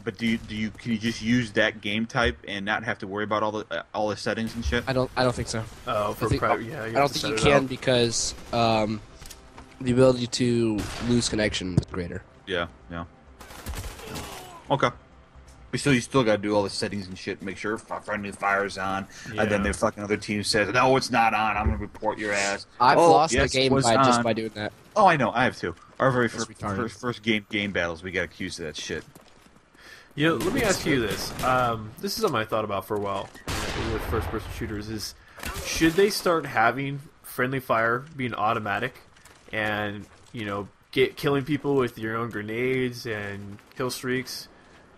But can you just use that game type and not have to worry about all the settings and shit? I don't think so. Oh, for private, yeah. I don't think you can because the ability to lose connection is greater. Yeah. Okay. But still, you still got to do all the settings and shit. Make sure friendly fire's on, and then the fucking other team says, "No, it's not on. I'm gonna report your ass." I've lost the game just by doing that. Oh, I know. I have too. Our very first game battles, we got accused of that shit. You know, let me ask you this. This is something I thought about for a while with first-person shooters. Is should they start having friendly fire being automatic, and killing people with your own grenades and kill streaks?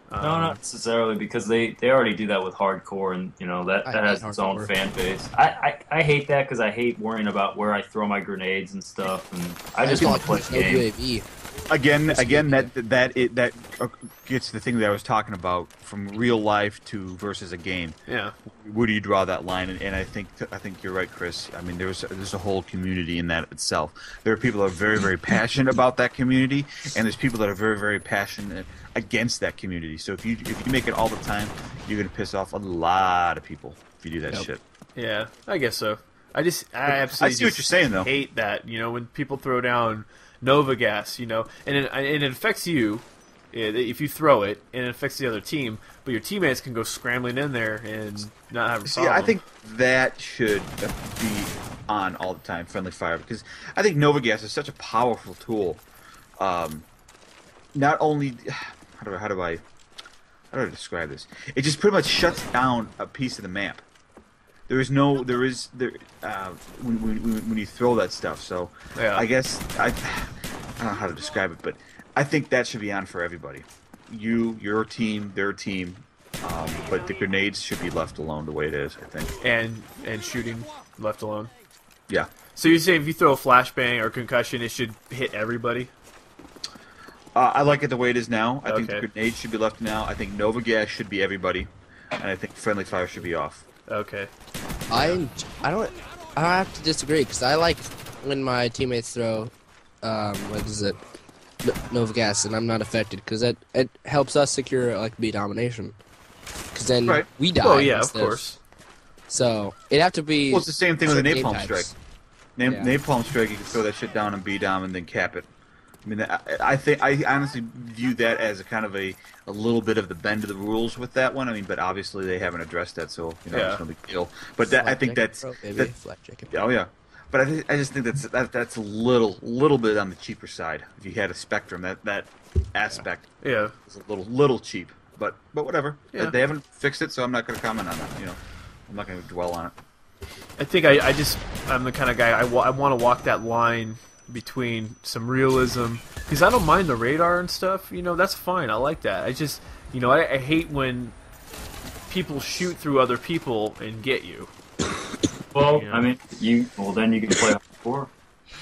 No, not necessarily, because they already do that with hardcore, and that has its own fan base. I hate that because I hate worrying about where I throw my grenades and stuff, and I just want to play the game. UAV. Again, that gets the thing that I was talking about from real life to versus a game. Yeah. Where do you draw that line? And I think you're right, Chris. I mean, there's a whole community in that itself. There are people that are very, very passionate about that community, and there's people that are very, very passionate against that community. So if you make it all the time, you're gonna piss off a lot of people if you do that shit. Yeah, I guess so. I absolutely I see what you're saying, though. Hate that when people throw down Nova gas, and it affects you if you throw it, and it affects the other team. But your teammates can go scrambling in there and not have a problem. I think that should be on all the time, friendly fire, because I think Nova gas is such a powerful tool. Not only how do I describe this? It just pretty much shuts down a piece of the map. When you throw that stuff. So yeah. I guess I don't know how to describe it, but I think that should be on for everybody. Your team, their team, but the grenades should be left alone the way it is. I think. And shooting left alone. Yeah. So you're saying if you throw a flashbang or concussion, it should hit everybody? I like it the way it is now. I think the Okay. grenade should be left now. I think Nova gas should be everybody, and I think friendly fire should be off. Okay. I have to disagree because I like when my teammates throw Nova gas and I'm not affected because it helps us secure B domination. Because then we die. Oh yeah, of course. So it'd have to be. Well, it's the same thing with a napalm types. strike. Napalm strike, you can throw that shit down and B dom and then cap it. I mean, I honestly view that as a kind of a little bit of the bend of the rules with that one. I mean, but obviously they haven't addressed that, so it's no big deal. But I think that's oh yeah. But I just think that's a little bit on the cheaper side. If you had a Spectrum, that aspect is a little cheap. But whatever. Yeah. They haven't fixed it, so I'm not going to comment on that. I'm not going to dwell on it. I think I'm the kind of guy I want to walk that line between some realism, because I don't mind the radar and stuff. That's fine. I like that. I just I hate when people shoot through other people and get you. Well, I mean, then you can play hardcore.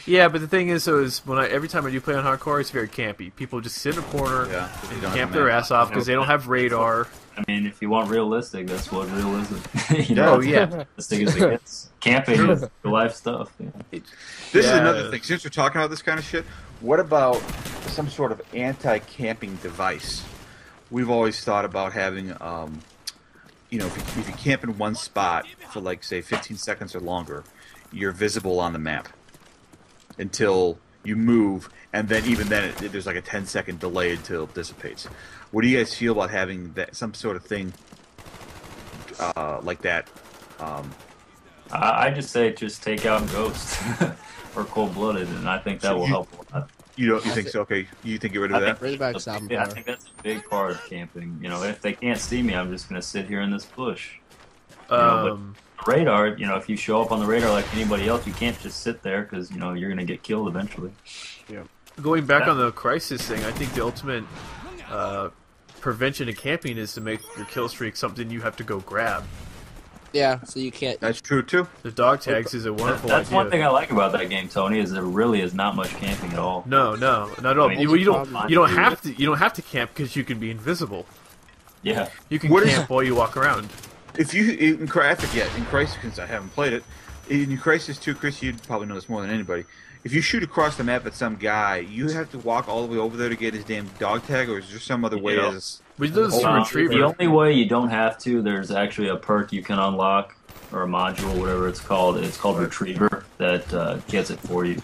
Yeah, but the thing is, every time I do play on hardcore, it's very campy. People just sit in a corner and camp their ass off because they don't have radar. I mean, if you want realistic, that's what realism. Realistic is against camping is the life stuff. Yeah. This is another thing. Since we're talking about this kind of shit, what about some sort of anti-camping device? We've always thought about having, if you camp in one spot for say 15 seconds or longer, you're visible on the map until you move, and then even then there's like a 10-second delay until it dissipates. What do you guys feel about having some sort of thing like that? I just say just take out Ghost or Cold Blooded, and I think that will help a lot. You think so? Okay, you think get rid of that? I think that's a big part of camping. If they can't see me, I'm just gonna sit here in this bush. But radar, if you show up on the radar like anybody else, you can't just sit there because you're gonna get killed eventually. Yeah. Going back on the crisis thing, I think the ultimate prevention of camping is to make your kill streak something you have to go grab. Yeah, so you can't. That's true too. The dog tags is a wonderful That's idea. one thing I like about that game, Tony, is there really is not much camping at all. No, not at all. You don't have to camp because you can be invisible. Yeah, you can camp while you walk around. If you in Crisis, since I haven't played it, in Crisis 2, Chris, you'd probably know this more than anybody. If you shoot across the map at some guy, you have to walk all the way over there to get his damn dog tag, or is there some other way? Retriever. The only way you don't have to, there's actually a perk you can unlock, or a module, whatever it's called. It's called Retriever that gets it for you.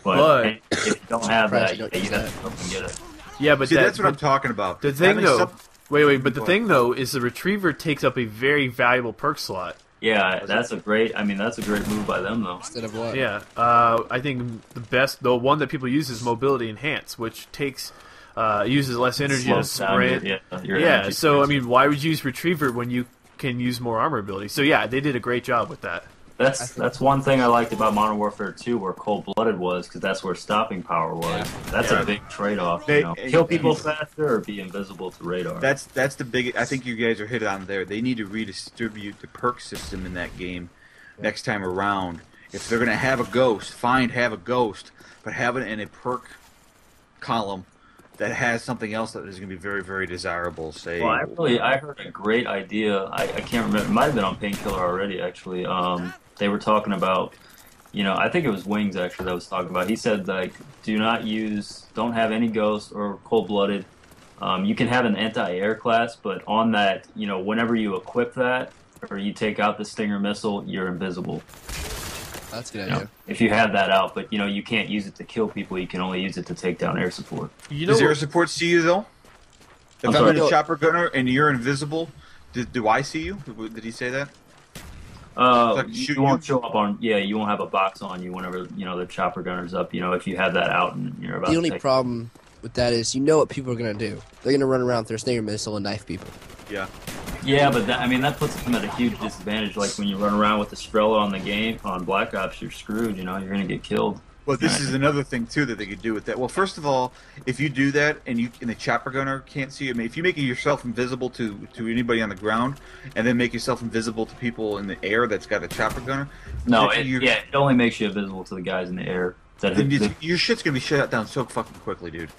But if you don't have that, you have to go and get it. Yeah, but that's what I'm talking about. The thing, though, wait. The thing, though, is the Retriever takes up a very valuable perk slot. Yeah, that's a great move by them, though. Instead of what? Yeah, I think the one that people use is Mobility Enhance, which uses less energy to sprint. Yeah. So I mean, why would you use Retriever when you can use more armor ability? So yeah, they did a great job with that. That's one thing I liked about Modern Warfare 2, where Cold Blooded was, because that's where stopping power was. Yeah. That's a big trade-off. Kill people faster or be invisible to radar. That's the big. I think you guys are hit on there. They need to redistribute the perk system in that game next time around. If they're going to have a ghost, have a ghost, but have it in a perk column that has something else that is going to be very, very desirable. I heard a great idea. I can't remember. It might have been on Painkiller already, actually. They were talking about, I think it was Wings actually that was talking about. He said, like, don't have any ghost or cold-blooded. You can have an anti-air class, but on that, whenever you equip that or you take out the Stinger missile, you're invisible. That's a good idea. If you have that out, but you can't use it to kill people. You can only use it to take down air support. Does air support see you though? If I'm in a chopper gunner and you're invisible, do I see you? Did he say that? You won't show up on. Yeah, you won't have a box on you whenever the chopper gunner's up. If you have that out and you're about. The only problem with that is what people are gonna do. They're gonna run around with their Stinger missile and knife people. Yeah. Yeah, but that puts them at a huge disadvantage. Like when you run around with the Strela on Black Ops, you're screwed. You're gonna get killed. Well, this is another thing too that they could do with that. Well, first of all, if you do that and the chopper gunner can't see you, I mean, if you make yourself invisible to anybody on the ground, and then make yourself invisible to people in the air that's got a chopper gunner, it only makes you invisible to the guys in the air. Your shit's gonna be shut down so fucking quickly, dude.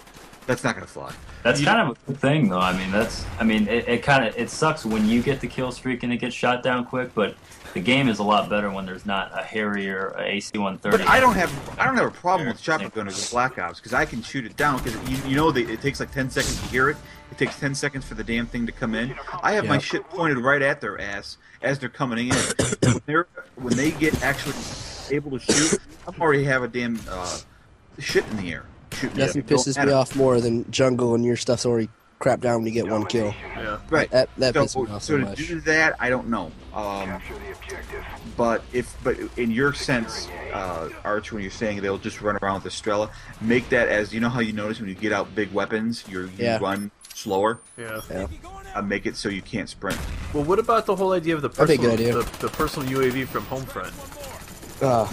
That's not gonna fly. That's kind of a good thing, though. It sucks when you get the kill streak and it gets shot down quick, but the game is a lot better when there's not a Harrier, a AC-130. But I don't have a problem with chopper gunners with Black Ops because I can shoot it down because it takes like 10 seconds to hear it. It takes 10 seconds for the damn thing to come in. I have my shit pointed right at their ass as they're coming in. When they get actually able to shoot, I already have a damn shit in the air. Nothing pisses me off more than jungle and your stuff's already crap down when you get one kill. Yeah. Right. That pisses me off so much. To do that, I don't know. But in your sense, Arch, when you're saying they'll just run around with the Strela, make that as how you notice when you get out big weapons, you run slower. Yeah. Make it so you can't sprint. Well, what about the whole idea of the personal UAV from Homefront?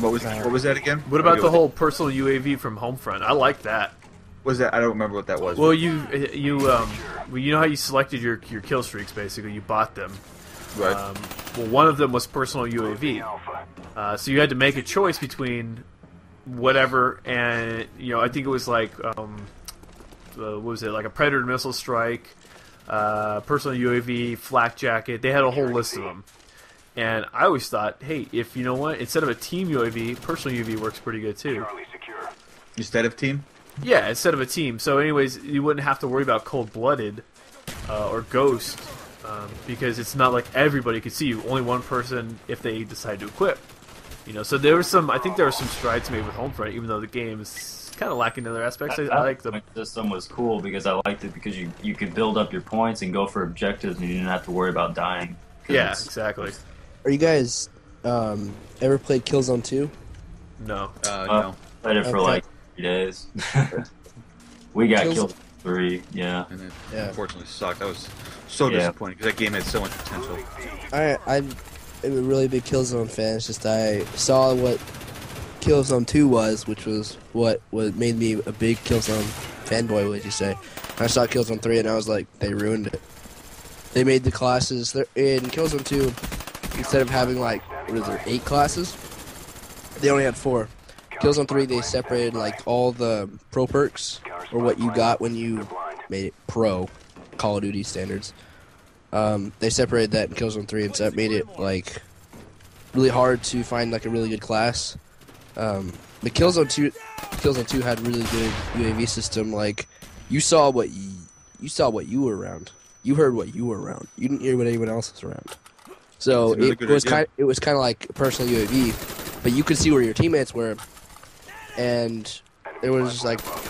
What was that again? What about the whole personal UAV from Homefront? I like that. Was that? I don't remember what that was. Well, you know how you selected your kill streaks. Basically, you bought them. Right. Well, one of them was personal UAV. So you had to make a choice between whatever, and I think it was like what was it, like a Predator missile strike, personal UAV, flak jacket. They had a whole list of them. And I always thought, hey, if instead of a team UAV, personal UAV works pretty good too. Instead of team? Yeah, instead of a team. So anyways, you wouldn't have to worry about cold-blooded or ghost because it's not like everybody could see you. Only one person if they decide to equip. So there was I think there were some strides made with Homefront, even though the game is kind of lacking in other aspects. I like the system was cool because I liked it because you could build up your points and go for objectives and you didn't have to worry about dying. Yeah, exactly. Are you guys ever played Killzone 2? No. No. Played it for like 3 days. We got killed 3, yeah. And it unfortunately sucked. I was so disappointed because that game had so much potential. I'm a really big Killzone fan. It's just I saw what Killzone 2 was, which was what made me a big Killzone fanboy, would you say. I saw Killzone 3 and I was like, they ruined it. They made the classes. In Killzone 2, instead of having 8 classes, they only had 4. Killzone 3, they separated all the pro perks, or what you got when you made it pro, Call of Duty standards. They separated that in Killzone 3, and so that made it really hard to find like a really good class. But Killzone 2 had really good UAV system. Like you saw what you were around. You heard what you were around. You didn't hear what anyone else was around. So it was kind of like a personal UAV, but you could see where your teammates were, and there was like a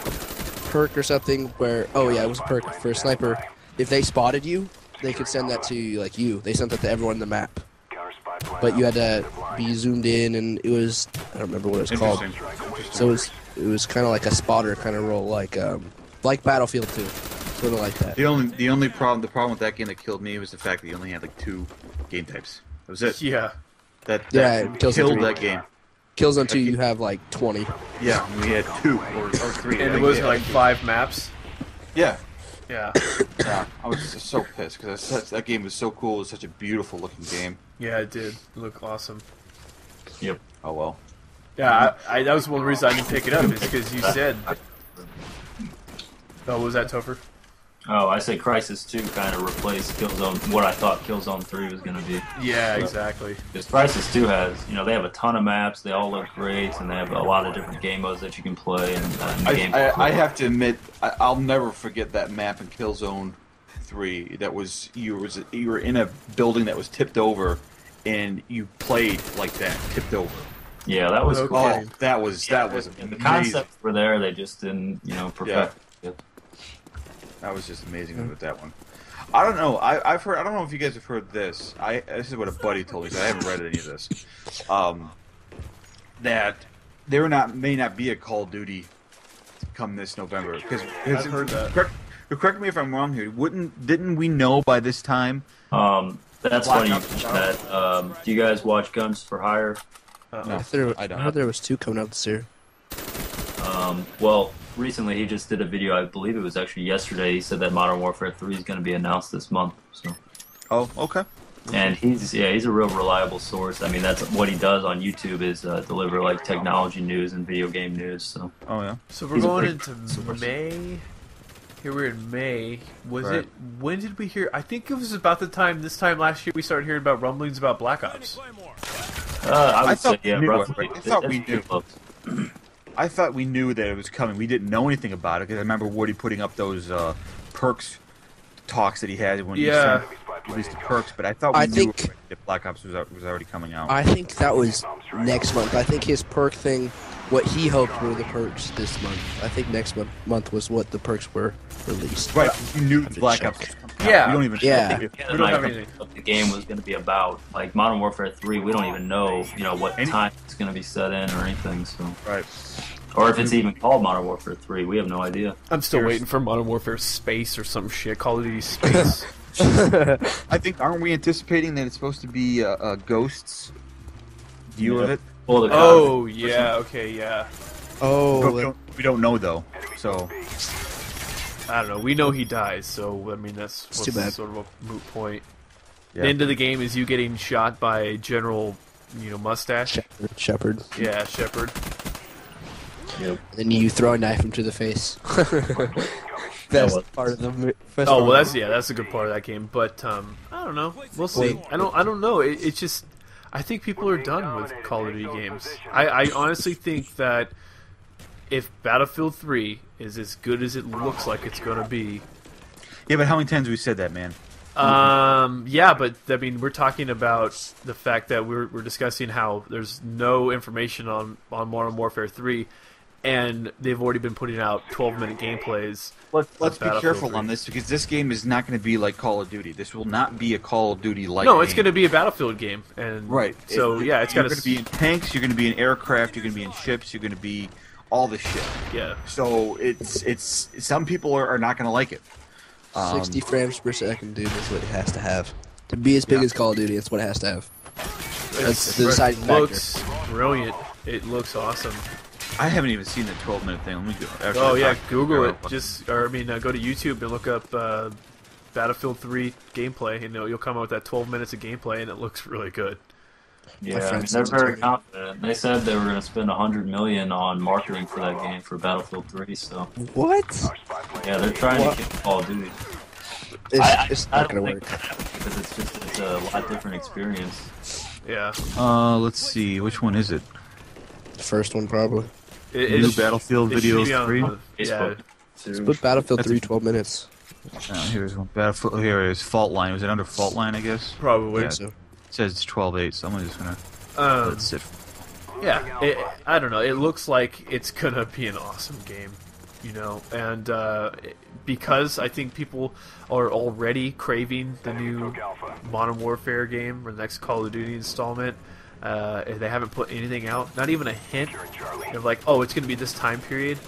perk or something where it was a perk for a sniper. If they spotted you, they could send that to you. They sent that to everyone in the map. But you had to be zoomed in, and it was, I don't remember what it was called. So it was kind of like a spotter kind of role, like Battlefield 2, sort of like that. The problem with that game that killed me was the fact that you only had like 2 game types. That was it. Yeah. That killed that game. Killzone 2, you have like 20. Yeah, we had 2 or 3. And it was like 5 maps. Yeah. Yeah. Yeah, I was just so pissed because that game was so cool. It was such a beautiful looking game. Yeah, it did look awesome. Yep. Oh well. Yeah, that was one of the reasons I didn't pick it up, is because you said. Oh, what was that, Topher? Oh, I say Crysis 2 kind of replaced Killzone, what I thought Killzone 3 was going to be. Yeah, exactly. Because Crysis 2 has, they have a ton of maps, they all look great, and they have a lot of different game modes that you can play. I have to admit, I'll never forget that map in Killzone 3. That was you were in a building that was tipped over, and you played like that, tipped over. Yeah, that was cool. Oh, that was amazing. The concepts were there, they just didn't, perfect it. That was just amazing with that one. I don't know. I've heard. I don't know if you guys have heard this. This is what a buddy told me, because I haven't read any of this. That there may not be a Call of Duty come this November. Because I've heard that. Correct me if I'm wrong here. Didn't we know by this time? That's funny you mentioned that. Do you guys watch Guns for Hire? No, I don't. I heard there was 2 coming out this year. Well, recently he just did a video, I believe it was actually yesterday, he said that Modern Warfare 3 is going to be announced this month. So. Oh, okay. And he's a real reliable source. I mean, that's what he does on YouTube, is deliver like technology news and video game news. So. Oh yeah. So we're going into May. Here we're in May. When did we hear? I think it was about this time last year we started hearing about rumblings about Black Ops. I would say, yeah, roughly. I thought we knew. I thought we knew that it was coming. We didn't know anything about it, because I remember Woody putting up those perks talks that he had when he released the perks. But I thought we knew that Black Ops was already coming out. I think that was next month. I think his perk thing, what he hoped were the perks this month. I think next month was what the perks were released. Right, you knew Black Ops was coming out. Yeah. We don't even know. We don't have anything. What the game was going to be about. Like Modern Warfare 3, we don't even know, what time it's going to be set in or anything. So. Right. Or if it's even called Modern Warfare 3, we have no idea. I'm still waiting for Modern Warfare Space or some shit. Call of Duty Space. I think, aren't we anticipating that it's supposed to be Ghost's view of it? Oh, yeah, okay, yeah. Oh, we don't know though, so I don't know. We know he dies, so I mean that's too bad. Sort of a moot point. yeah. The end of the game is you getting shot by General, Mustache. Shepard. Yeah, Shepard. Yep. And then you throw a knife into the face. Best part of the. Oh well, that's a good part of that game. But I don't know. We'll see. I don't know. It's just I think people are done with Call of Duty games. I honestly think that if Battlefield 3 is as good as it looks like it's going to be. Yeah, but how many times have we said that, man? Yeah, but I mean, we're talking about the fact that we're discussing how there's no information on Modern Warfare 3, and they've already been putting out 12-minute gameplays. Let's be careful on this, because this game is not going to be like Call of Duty. This will not be a Call of Duty like. No, it's going to be a Battlefield game, and right. So it's you're going to be in tanks. You're going to be in aircraft. You're going to be in ships. You're going to be all this shit. Yeah. So it's some people are not going to like it. 60 frames per second, dude, is what it has to have. To be as big as Call of Duty, that's what it has to have. That's the deciding factor. It looks brilliant. It looks awesome. I haven't even seen the 12-minute thing. Let me go. Oh yeah, Google it. Go to YouTube and look up Battlefield 3 gameplay, and you'll come out with that 12 minutes of gameplay, and it looks really good. Yeah, they're very confident. They said they were going to spend $100 million on marketing for that game for Battlefield 3. So what? Yeah, they're trying to get Call of Duty. It's not going to work because it's a lot different experience. Yeah. Let's see. Which one is it? The first one, probably. New Battlefield videos 3. Yeah. Let's put Battlefield 3 12 minutes. Here's one. Battlefield. Here is Fault Line. Was it under Fault Line? I guess. Probably. Yeah. So, It says it's 12:8. So I'm just gonna let it sit. Yeah, I don't know. It looks like it's gonna be an awesome game, you know, and because I think people are already craving the new Modern Warfare game or the next Call of Duty installment. They haven't put anything out, not even a hint of like, oh, it's gonna be this time period.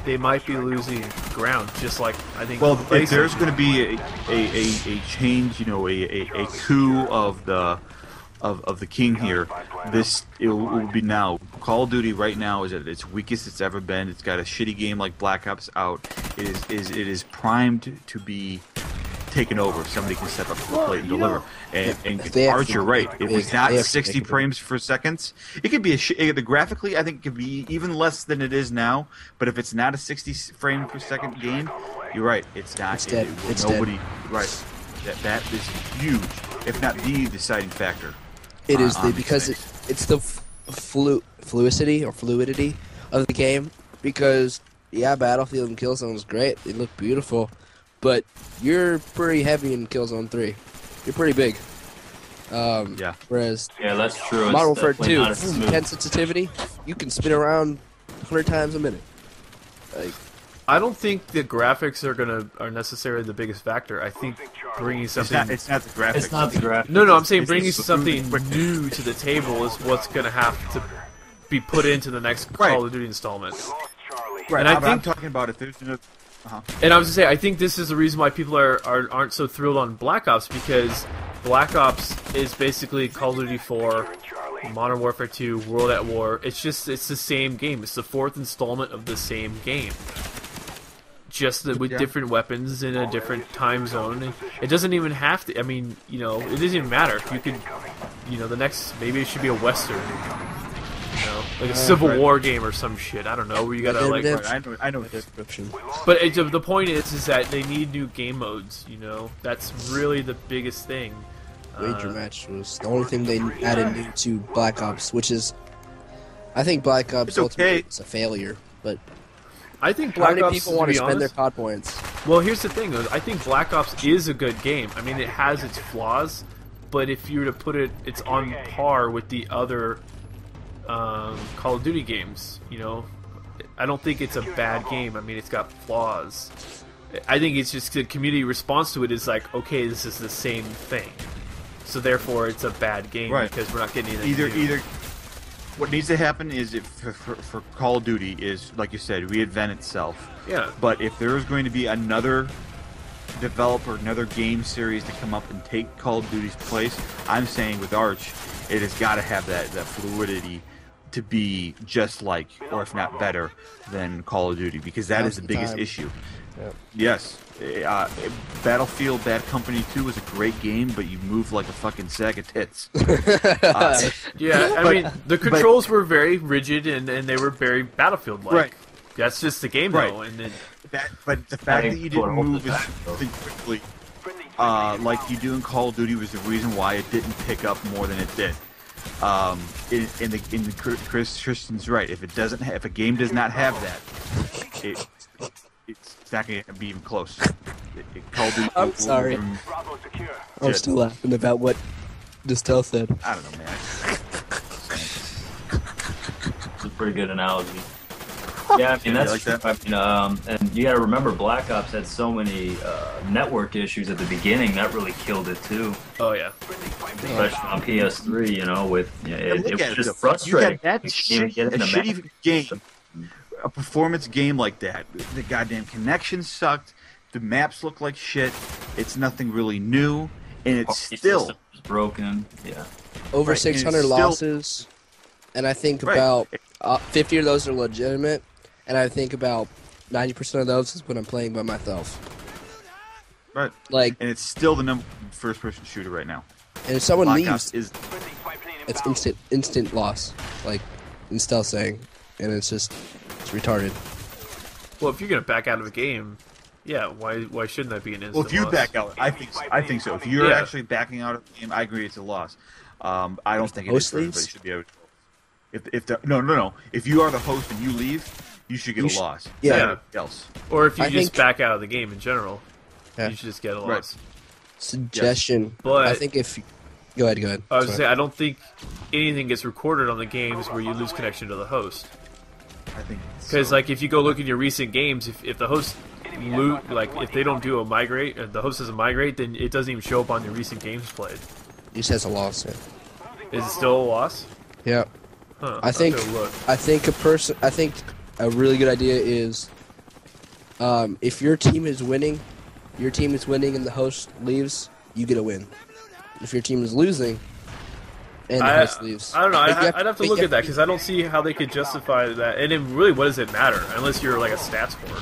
They might be losing ground, just like I think. Well, if there's going to be a change, you know, a coup of the king here, it will be now. Call of Duty right now is at its weakest it's ever been. It's got a shitty game like Black Ops out. It is primed to be taken over. Somebody can step up to the plate and deliver. And Arch, you're right. If it's not 60 frames per second, it could be graphically, I think it could be even less than it is now. But if it's not a 60 frame per second game, you're right. It's not. It's dead. It's nobody. dead. Right. That is huge, if not the deciding factor. it is because it's the fluidity of the game. Because yeah, Battlefield and Killzone is great. They look beautiful. But you're pretty heavy in Killzone 3. You're pretty big. Yeah. Whereas that's true. Modern Warfare 2, not as smooth. 10 sensitivity, you can spin around 100 times a minute. Like, I don't think the graphics are necessarily the biggest factor. I think bringing something. It's not the graphics. It's not the graphics. No, I'm saying bringing It's something new to the table is what's going to have to be put into the next Call of Duty installment. Right. And I I'm think talking about if there's no. And I was to say, I think this is the reason why people aren't so thrilled on Black Ops, because Black Ops is basically Call of Duty 4, Modern Warfare 2, World at War. It's the same game. It's the fourth installment of the same game, just with different weapons in a different time zone. And it doesn't even have to. I mean, you know, it doesn't even matter. You could, you know, the next maybe it should be a Western. You know, like a Civil War game or some shit. I don't know, where you gotta like. I know the description. But the point is that they need new game modes. You know, that's really the biggest thing. Wager match was the only thing they added new to Black Ops, which is, I think Black Ops ultimately is a failure. But I think how Black many Ops, people want to spend their honest, COD points? Well, here's the thing, though. I think Black Ops is a good game. I mean, it has its flaws, but if you were to put it, it's on par with the other Call of Duty games. You know, I don't think it's a bad game. I mean, it's got flaws. I think it's just the community response to it is like, okay, this is the same thing, so therefore it's a bad game because we're not getting anything new. Either what needs to happen is for Call of Duty is, like you said, reinvent itself. Yeah. But if there is going to be another developer, another game series to come up and take Call of Duty's place, I'm saying with Arch, it has got to have that fluidity to be just like, or if not better, than Call of Duty, because that is the biggest issue. Yep. Yes. Battlefield Bad Company 2 was a great game, but you move like a fucking sack of tits. Yeah, I mean, the controls were very rigid and they were very Battlefield-like. Right. That's just the game, though. And then, but the fact that you didn't move as quickly like you do in Call of Duty was the reason why it didn't pick up more than it did. Chris Tristan's right. If a game does not have that, it's not going to be even close. Call of Duty. I'm sorry. I'm still laughing about what Distel said. I don't know, man. It's a pretty good analogy. Yeah, I mean that's like that? I mean, and you got to remember, Black Ops had so many network issues at the beginning that really killed it too. oh yeah, Especially on PS3, you know, with it was just You frustrating. got that You can't even get a in the shitty game, a performance game like that. The goddamn connection sucked. The maps look like shit. It's nothing really new, and it's still broken. Yeah. Over Right, 600 and it's still- losses, and I think Right. about 50 of those are legitimate, and I think about 90% of those is when I'm playing by myself. right. Like, And it's still the number first-person shooter right now. and if someone Black leaves, Ops is it's instant loss, like Instel saying, and it's retarded. well, if you're gonna back out of a game, yeah, why shouldn't that be an instant well. If you loss? back out, I think so. If you're Yeah. actually backing out of the game, I agree it's a loss. I don't think it is for everybody. Should be able to. No. If you are the host and you leave, you should get a loss. Yeah. Else. Or if you just back out of the game in general, you should just get a loss. Right. Suggestion. But I think if... Go ahead. I was going to say, I don't think anything gets recorded on the games where you lose connection to the host. I think because like if you go look in your recent games, if the host if they don't do a migrate, the host doesn't migrate, then it doesn't even show up on your recent games played. It just has a loss. Yeah. Is it still a loss? Yeah. Huh, I think a really good idea is if your team is winning and the host leaves, you get a win. If your team is losing and the host leaves, I don't know. I'd have to look at that because I don't see how they could justify that. And then really, what does it matter unless you're like a stats whore?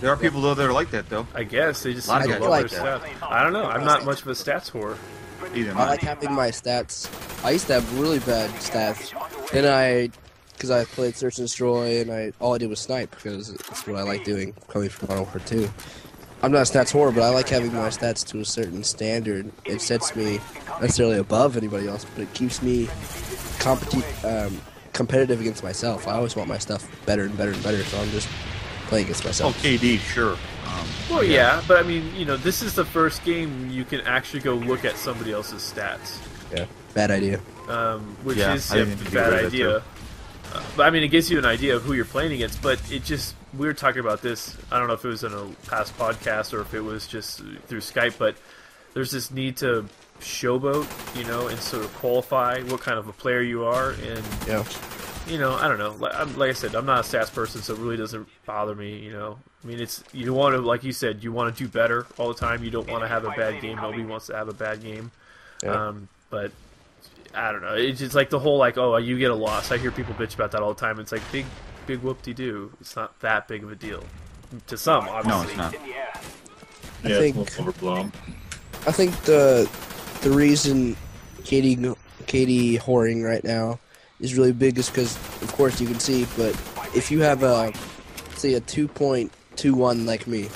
There are people though that are like that though. I guess they just A lot of love guys their like stats. I don't know. I'm not much of a stats whore. Either. I like having my stats. I used to have really bad stats, and because I played Search and Destroy, and all I did was snipe because it's what I like doing. Coming from Modern Warfare 2. I'm not a stats whore, but I like having my stats to a certain standard. It sets me necessarily above anybody else, but it keeps me competitive against myself. I always want my stuff better and better and better, so I'm just playing against myself. Oh, KD, sure. Well, yeah, but I mean, this is the first game you can actually go look at somebody else's stats. Yeah, bad idea. Which is a bad idea. But I mean, it gives you an idea of who you're playing against, but we were talking about this, I don't know if it was in a past podcast or if it was just through Skype, but there's this need to showboat, and sort of qualify what kind of a player you are, and, I don't know, like I said, I'm not a stats person, so it really doesn't bother me, I mean, you want to, like you said, you want to do better all the time, you don't want to have a bad game, nobody wants to have a bad game, but I don't know. It's just like the whole you get a loss. I hear people bitch about that all the time. It's like big whoop-de-doo. It's not that big of a deal to some, obviously. No, it's not. It's overblown. I think the reason Katie whoring right now is really big is because, of course, you can see. But if you have say a 2.21 like me,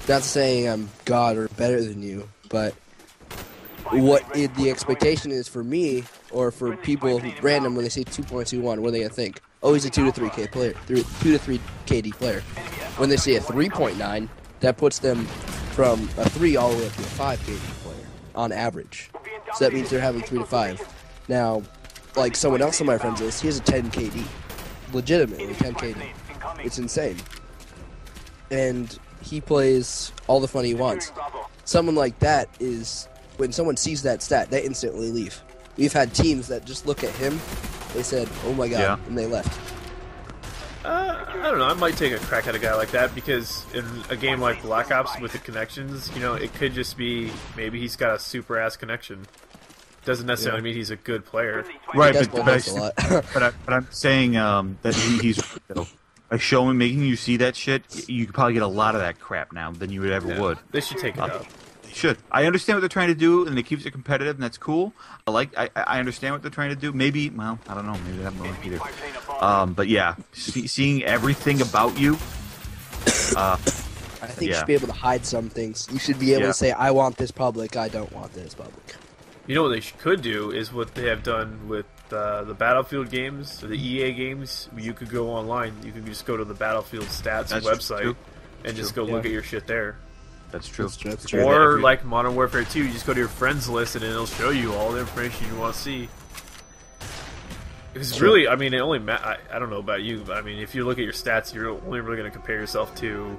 not saying I'm God or better than you, but the expectation is for me or for people random when they say 2.21, what are they gonna think? Oh, he's a 2 to 3K player, 2 to 3 KD player. When they say a 3.9, that puts them from a 3 all the way up to a 5 KD player on average. So that means they're having 3 to 5. Now, like someone else on my friends list, he has a 10 KD, legitimately 10 KD. It's insane, and he plays all the fun he wants. Someone like that is. When someone sees that stat, they instantly leave. We've had teams that just look at him, they said, oh my god, and they left. I don't know, I might take a crack at a guy like that, because in a game like Black Ops with the connections, it could just be, maybe he's got a super ass connection. Doesn't necessarily mean he's a good player. Right, but I'm saying that he's... By showing, making you see that shit, you could probably get a lot of that crap now than you ever would. They should take it out. Should. I understand what they're trying to do, and it keeps it competitive, and that's cool. I understand what they're trying to do. Maybe, well, I don't know. Maybe they haven't learned either. But yeah, seeing everything about you. I think you should be able to hide some things. You should be able to say, I want this public, I don't want this public. You know what they could do is what they have done with the Battlefield games, or the EA games. You could go online. You could just go to the Battlefield stats website and just go look at your shit there. That's true. That's true. Or like Modern Warfare 2, you just go to your friends list and it'll show you all the information you want to see. Because really, I mean, it only I don't know about you, but I mean, if you look at your stats, you're only really going to compare yourself to.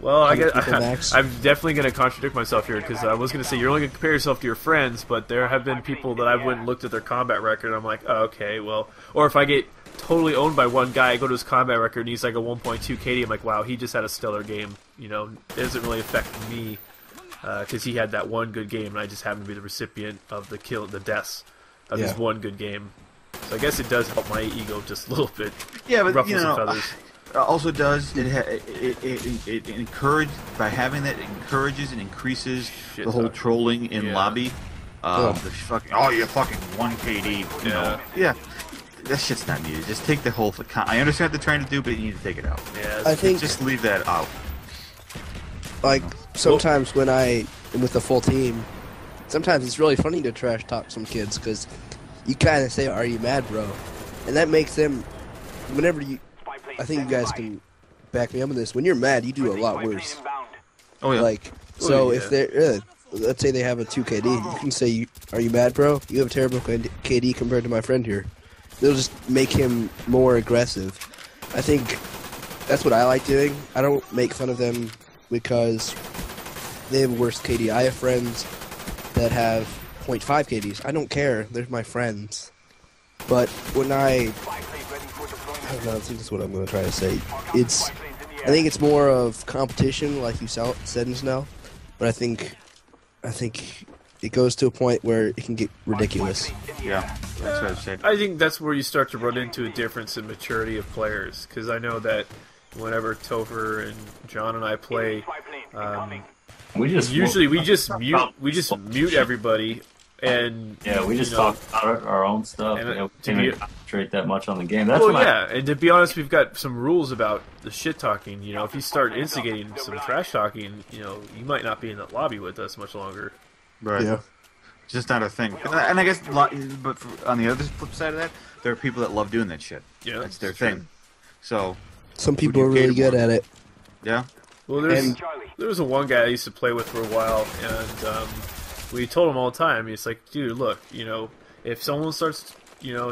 Well, I guess I'm definitely going to contradict myself here, because I was going to say you're only going to compare yourself to your friends, but there have been people that I've went and looked at their combat record, and I'm like, oh, okay, well, or if I get totally owned by one guy, I go to his combat record and he's like a 1.2 KD, I'm like, wow, he just had a stellar game. It doesn't really affect me because he had that one good game and I just happen to be the recipient of the deaths of his one good game. So I guess it does help my ego just a little bit. Yeah, but ruffles some feathers. Also does it encourage, by having that, it encourages and increases the whole trolling in lobby. The fucking you fucking 1 KD. Yeah. That shit's not needed. Just take the whole... I understand what they're trying to do, but you need to take it out. Yeah, I think... Just leave that out. Like, sometimes when I am with the full team, sometimes it's really funny to trash talk some kids because you kind of say, "Are you mad, bro?" And that makes them. Whenever you, I think you guys can back me up on this. When you're mad, you do a lot worse. Oh yeah. Like so, if they're let's say they have a 2 KD, you can say, "Are you mad, bro? You have a terrible KD compared to my friend here." It'll just make him more aggressive. I think that's what I like doing. I don't make fun of them because they have worse KD. I have friends that have 0.5 KDs. I don't care. They're my friends. But when I don't know, I think that's what I'm going to try to say. I think it's more of competition, like you said just now. But I think it goes to a point where it can get ridiculous. Yeah, that's what I said. I think that's where you start to run into a difference in maturity of players. Because I know that whenever Topher and John and I play, we just mute everybody, and we just talk about our own stuff. And we can't concentrate that much on the game. That's and to be honest, we've got some rules about the shit talking. You know, if you start instigating some trash talking, you might not be in the lobby with us much longer. Right. Yeah. It's just not a thing. And I guess, but on the other flip side of that, there are people that love doing that shit. Yeah, that's their thing. So some people are really good at it. Yeah. Well, there was one guy I used to play with for a while, and we told him all the time. He's like, dude, look, if someone starts,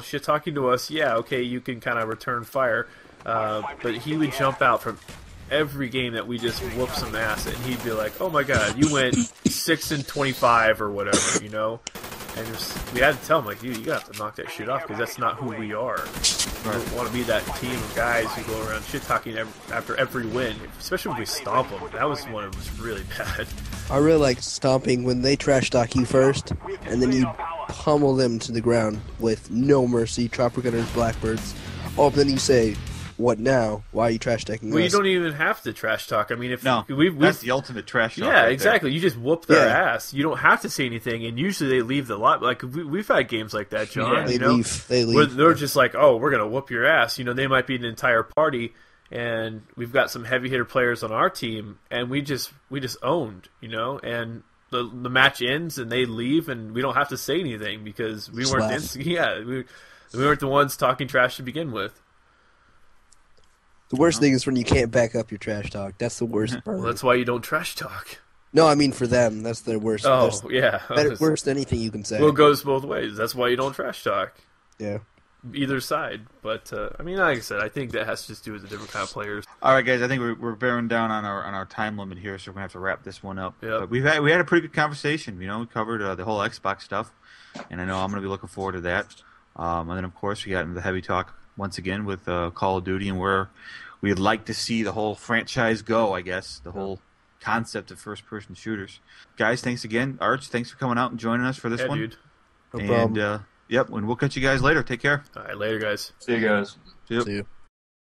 shit talking to us, yeah, okay, you can kind of return fire. But he would jump out from every game that we just whoop some ass, and he'd be like, "Oh my god, you went 6-25 or whatever," And we had to tell him, like, "Dude, you got to knock that shit off because that's not who we are. We don't want to be that team of guys who go around shit talking after every win, especially when we stomp them." That was one that was really bad. I really like stomping when they trash talk you first, and then you pummel them to the ground with no mercy, chopper gunners, blackbirds. Oh, then you say, "What now? Why are you trash talking?" Well, you don't even have to trash talk. I mean, that's the ultimate trash talk. Yeah, exactly. You just whoop their ass. You don't have to say anything, and usually they leave the lot. Like we've had games like that, John. Yeah, they leave. Where they're just like, "Oh, we're gonna whoop your ass." They might be an entire party, and we've got some heavy hitter players on our team, and we just owned, and the match ends, and they leave, and we don't have to say anything because we weren't. We weren't the ones talking trash to begin with. The worst thing is when you can't back up your trash talk. That's the worst part. Well, that's why you don't trash talk. No, I mean for them. That's their worst. Oh, yeah. Worse than anything you can say. Well, it goes both ways. That's why you don't trash talk. Yeah. Either side. But, I mean, like I said, I think that has to just do with the different kind of players. All right, guys, I think we're bearing down on our time limit here, so we're going to have to wrap this one up. Yep. But we had a pretty good conversation. We covered the whole Xbox stuff, and I know I'm going to be looking forward to that. And then, of course, we got into the heavy talk once again with Call of Duty and where we'd like to see the whole franchise go, I guess, the whole concept of first-person shooters. Guys, thanks again. Arch, thanks for coming out and joining us for this one. Dude. No problem. And, and we'll catch you guys later. Take care. All right, later, guys. See you guys. See you. See you.